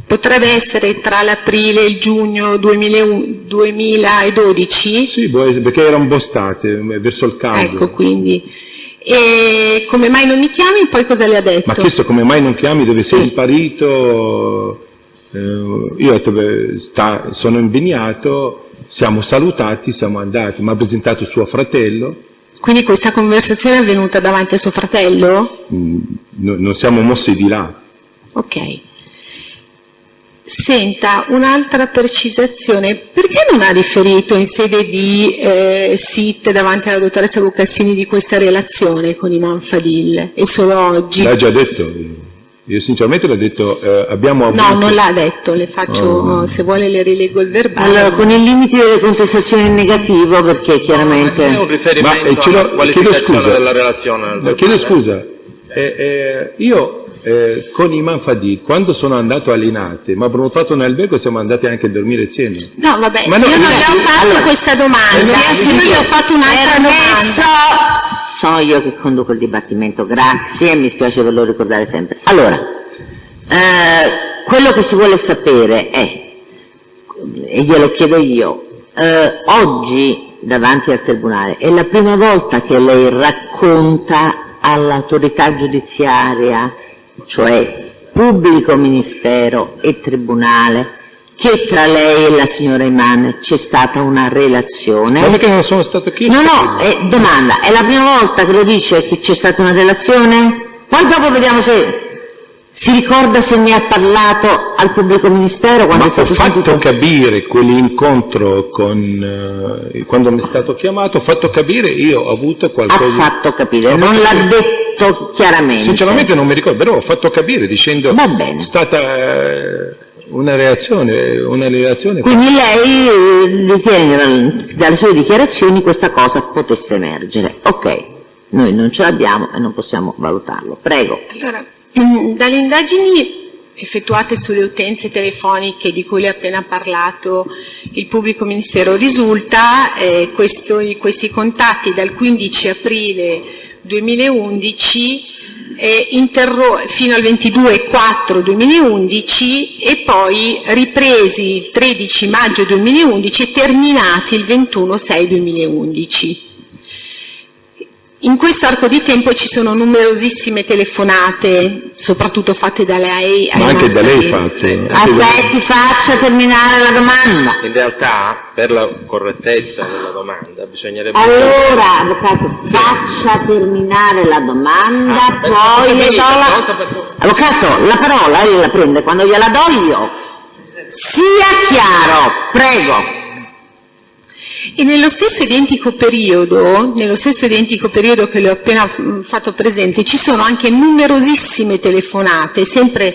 Potrebbe essere tra l'aprile e il giugno 2012? Sì, perché era un po' estate, verso il caldo. Ecco, quindi. E come mai non mi chiami? Poi cosa le ha detto? Ma chiesto come mai non chiami, dove sei sparito? Io ho detto, sono impegnato, siamo salutati, siamo andati, mi ha presentato suo fratello. Quindi questa conversazione è avvenuta davanti a suo fratello? Non siamo mossi di là. Ok. Senta, un'altra precisazione, perché non ha riferito in sede di SIT davanti alla dottoressa Boccassini di questa relazione con Imam Fadil e solo oggi? L'ha già detto, io sinceramente l'ho detto, abbiamo avuto... No, non l'ha detto, le faccio, se vuole le rileggo il verbale. Allora, con il limite delle contestazioni in negativo, perché chiaramente... È un riferimento alla qualificazione della relazione. Chiedo scusa, io... con Imam Fadil, quando sono andato a Linate, mi ha prenotato un albergo e siamo andati anche a dormire insieme. No, vabbè, Ma no, io non le ho fatto questa domanda, io le ho fatto un'altra domanda. Sono io che conduco il dibattimento, grazie, mi spiace ve lo ricordare sempre. Allora, quello che si vuole sapere è, e glielo chiedo io, oggi davanti al Tribunale è la prima volta che lei racconta all'autorità giudiziaria, cioè pubblico ministero e tribunale, che tra lei e la signora Imane c'è stata una relazione. Ma perché non sono stato chiesto? No, domanda, è la prima volta che lo dice che c'è stata una relazione? Poi dopo vediamo se si ricorda se ne ha parlato al pubblico ministero quando Ma è stato ho fatto sentito. capire quell'incontro quando mi è stato chiamato, ho fatto capire, io ho avuto qualcosa... Ha fatto capire, non l'ha detto chiaramente. Sinceramente non mi ricordo, però ho fatto capire dicendo Va bene. è stata una reazione. Quindi lei ritiene dalle sue dichiarazioni questa cosa potesse emergere. Ok, noi non ce l'abbiamo e non possiamo valutarlo. Prego. Allora, dalle indagini effettuate sulle utenze telefoniche di cui le ha appena parlato il pubblico ministero risulta questi contatti dal 15 aprile 2011 fino al 22/4/2011 e poi ripresi il 13 maggio 2011 e terminati il 21/6/2011. In questo arco di tempo ci sono numerosissime telefonate, soprattutto fatte da lei. Ma anche da lei fatte. Aspetti, faccia terminare la domanda. In realtà, per la correttezza della domanda, bisognerebbe... Allora, avvocato, faccia terminare la domanda, poi le do la... Avvocato, la parola lei la prende quando gliela do io. Sia chiaro, prego. E nello stesso identico periodo che le ho appena fatto presente, ci sono anche numerosissime telefonate, sempre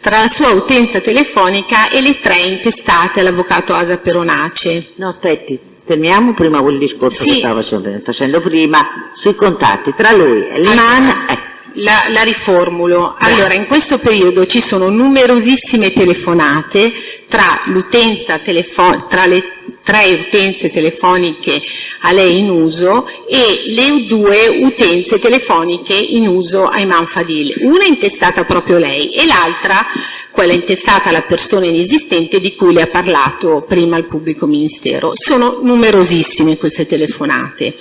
tra la sua utenza telefonica e le 3 intestate all'avvocato Asa Peronace. No, aspetti, terminiamo prima quel discorso Sì. che stavo facendo prima sui contatti tra lui e l'imam. La riformulo. Allora, in questo periodo ci sono numerosissime telefonate tra le 3 utenze telefoniche a lei in uso e le 2 utenze telefoniche in uso a Imam Fadil. Una intestata proprio lei e l'altra, quella intestata alla persona inesistente di cui le ha parlato prima il pubblico ministero. Sono numerosissime queste telefonate.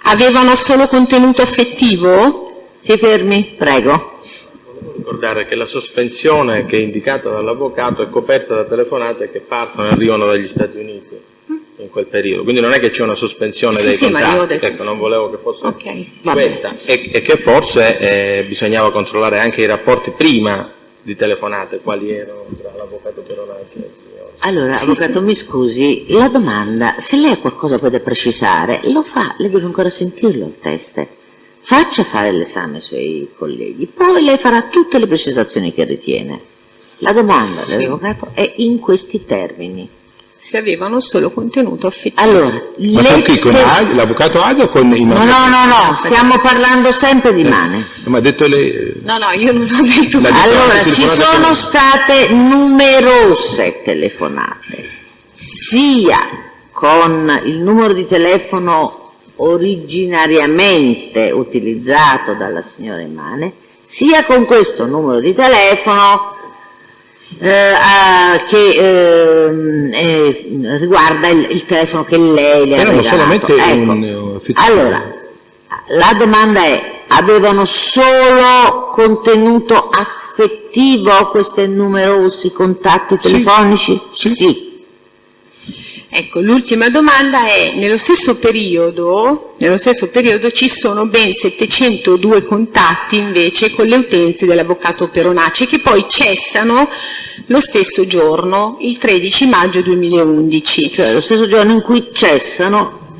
Avevano solo contenuto affettivo? Si fermi, prego. Ricordare che la sospensione che è indicata dall'avvocato è coperta da telefonate che partono e arrivano dagli Stati Uniti. in quel periodo, quindi non è che c'è una sospensione Sì, dei sì, ma contatti, io ho detto ecco, sì. non volevo che fosse Ok, va bene. questa, e che forse bisognava controllare anche i rapporti prima di telefonate, quali erano tra l'avvocato Peronacci e il signore. Allora, Sì, avvocato, sì. mi scusi, la domanda, se lei ha qualcosa poi da precisare, lo fa, lei deve ancora sentirlo il test. Faccia fare l'esame ai suoi colleghi, poi lei farà tutte le precisazioni che ritiene. La domanda dell'avvocato è in questi termini. Se avevano solo contenuto affettivo. Allora, Ma con chi? Con l'avvocato Asa o con i No, stiamo parlando sempre di Mane. Ma ha detto lei... No, io non ho detto La- Allora, telefonate ci sono con- state numerose telefonate, sia con il numero di telefono originariamente utilizzato dalla signora Imane, sia con questo numero di telefono che riguarda il telefono che lei le ha Erano regalato. solamente Ecco. un Allora, la domanda è: avevano solo contenuto affettivo questi numerosi contatti telefonici? Sì. Ecco, l'ultima domanda è, nello stesso periodo ci sono ben 702 contatti invece con le utenze dell'avvocato Peronacci, che poi cessano lo stesso giorno, il 13 maggio 2011, Cioè lo stesso giorno in cui cessano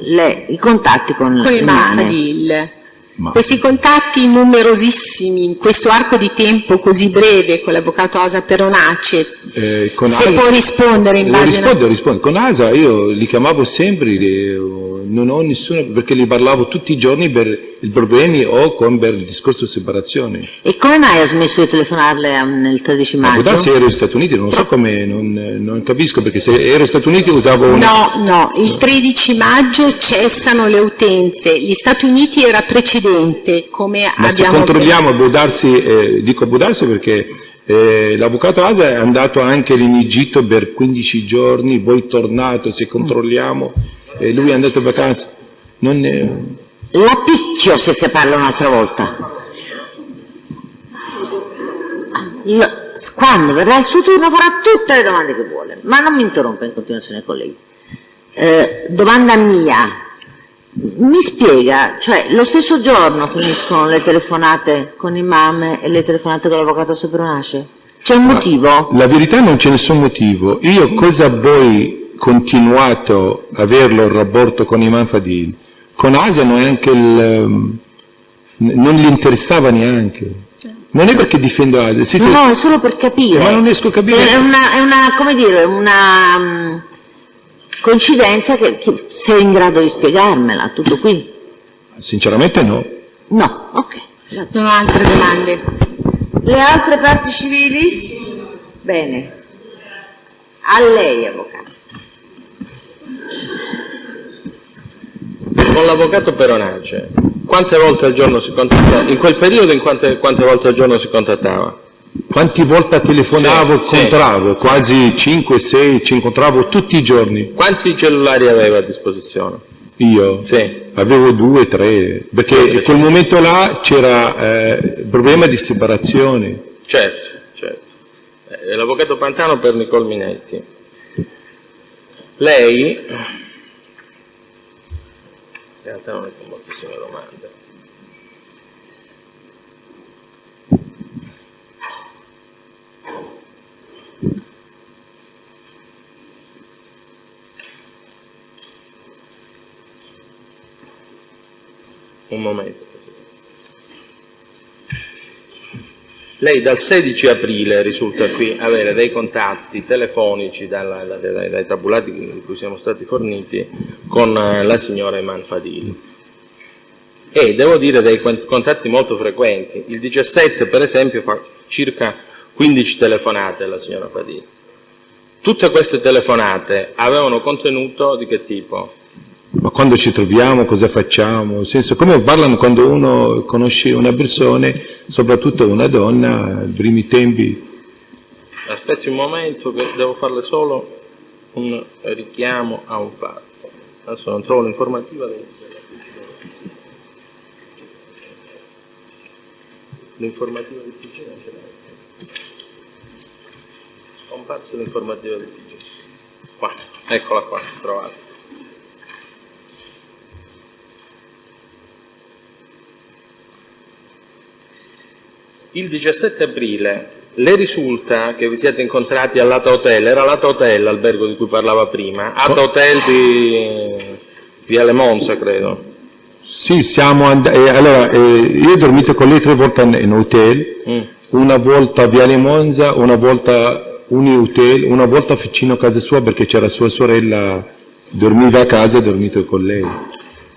i contatti con con il Imane. Manfadil. Ma- Questi contatti numerosissimi in questo arco di tempo così breve con l'avvocato Asa Peronacci, con se può rispondere in base a... rispondo. Con Asa io li chiamavo sempre, non ho nessuno, perché li parlavo tutti i giorni per i problemi o per il discorso di separazione. E come mai ha smesso di telefonarle nel 13 Ma può maggio? darsi ero negli Stati Uniti, non so come, non capisco, perché se ero negli Stati Uniti usavo No, il 13 maggio cessano le utenze, gli Stati Uniti era precedente, come Ma se abbiamo controlliamo, può darsi, dico può darsi perché l'avvocato Asa è andato anche in Egitto per 15 giorni, poi è tornato, se controlliamo, lui è andato in vacanza. La picchio se si parla un'altra volta. Quando verrà il suo turno farà tutte le domande che vuole, ma non mi interrompa in continuazione, colleghi. Domanda mia, mi spiega, cioè lo stesso giorno finiscono le telefonate con Imame e le telefonate con l'avvocato Peronacci? C'è un motivo? La verità non c'è nessun motivo. Io cosa poi continuato a averlo il rapporto con Imam Fadil? Con Asa neanche non gli interessava neanche. Non è perché difendo Asa. Sì, sì. No, è solo per capire. Ma non riesco a capire. Se è una, come dire, una coincidenza che sei in grado di spiegarmela, tutto qui? Sinceramente no. No, ok. Non ho altre domande. Le altre parti civili? Bene. A lei, avvocato. Con l'avvocato Peronacci, quante volte al giorno si contattava? In quel periodo quante volte al giorno si contattava? Quante volte telefonavo, Sì, incontravo? Quasi 5-6, ci incontravo tutti i giorni. Quanti cellulari aveva a disposizione? Io Sì. avevo 2-3, perché in quel momento là c'era il problema di separazione. Certo. L'avvocato Pantano per Nicole Minetti. Lei, in realtà non è con moltissime domande. Un momento. Lei dal 16 aprile risulta qui avere dei contatti telefonici dai tabulati di cui siamo stati forniti con la signora Iman Fadil. E devo dire dei contatti molto frequenti. Il 17 per esempio fa circa 15 telefonate alla signora Fadil. Tutte queste telefonate avevano contenuto di che tipo? Ma quando ci troviamo, cosa facciamo? Nel senso, come parlano quando uno conosce una persona, soprattutto una donna, ai primi tempi. Aspetti un momento che devo farle solo un richiamo a un fatto. Adesso non trovo l'informativa l'informativa del PG non ce l'ho. Scomparsa l'informativa del PG. Qua, eccola qua, trovata. Il 17 aprile le risulta che vi siete incontrati all'Ata Hotel, era l'Ata Hotel l'albergo di cui parlava prima, Ata Hotel di Viale Monza credo. Sì, siamo allora, io ho dormito con lei 3 volte in hotel, una volta a Viale Monza, una volta Uni-Hotel, una volta vicino a casa sua perché c'era sua sorella, dormiva a casa e ho dormito con lei.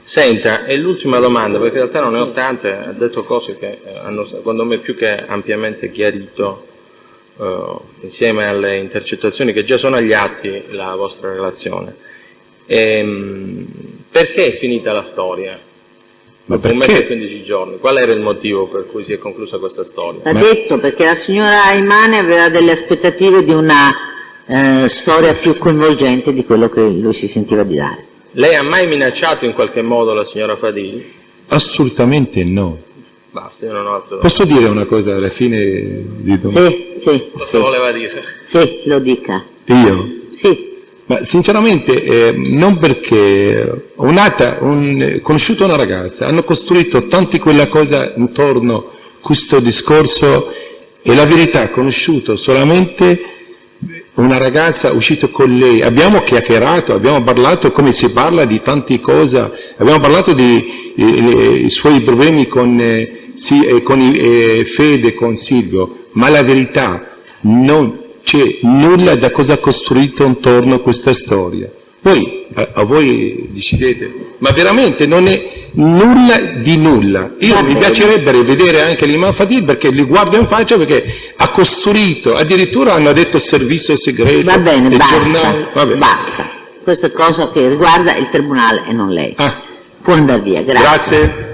Senta, e l'ultima domanda, perché in realtà non ne ho tante, ha detto cose che hanno secondo me più che ampiamente chiarito, insieme alle intercettazioni che già sono agli atti, la vostra relazione. Perché è finita la storia? Ma Dopo un mese e perché? 15 giorni, qual era il motivo per cui si è conclusa questa storia? L'ha detto perché la signora Imane aveva delle aspettative di una storia più coinvolgente di quello che lui si sentiva di dare. Lei ha mai minacciato in qualche modo la signora Fadil? Assolutamente no. Basta, io non ho altre domande. Posso dire una cosa alla fine di domani? Sì, Cosa voleva dire? sì, lo dica. Io? Sì. Ma sinceramente non perché ho conosciuto una ragazza, hanno costruito tanti quella cosa intorno a questo discorso e la verità, ho conosciuto solamente una ragazza, uscito con lei, abbiamo chiacchierato, abbiamo parlato come si parla di tante cose, abbiamo parlato i suoi problemi con Fede, con Silvio, ma la verità non c'è nulla da cosa ha costruito intorno a questa storia. Poi a voi decidete, ma veramente non è nulla di nulla. Mi piacerebbe vedere anche l'imam Fadil perché li guardo in faccia perché ha costruito, addirittura hanno detto servizio segreto. Va bene, giornali. Vabbè. basta. Questa è cosa che riguarda il tribunale e non lei. Ah. Può andare via, grazie. Grazie.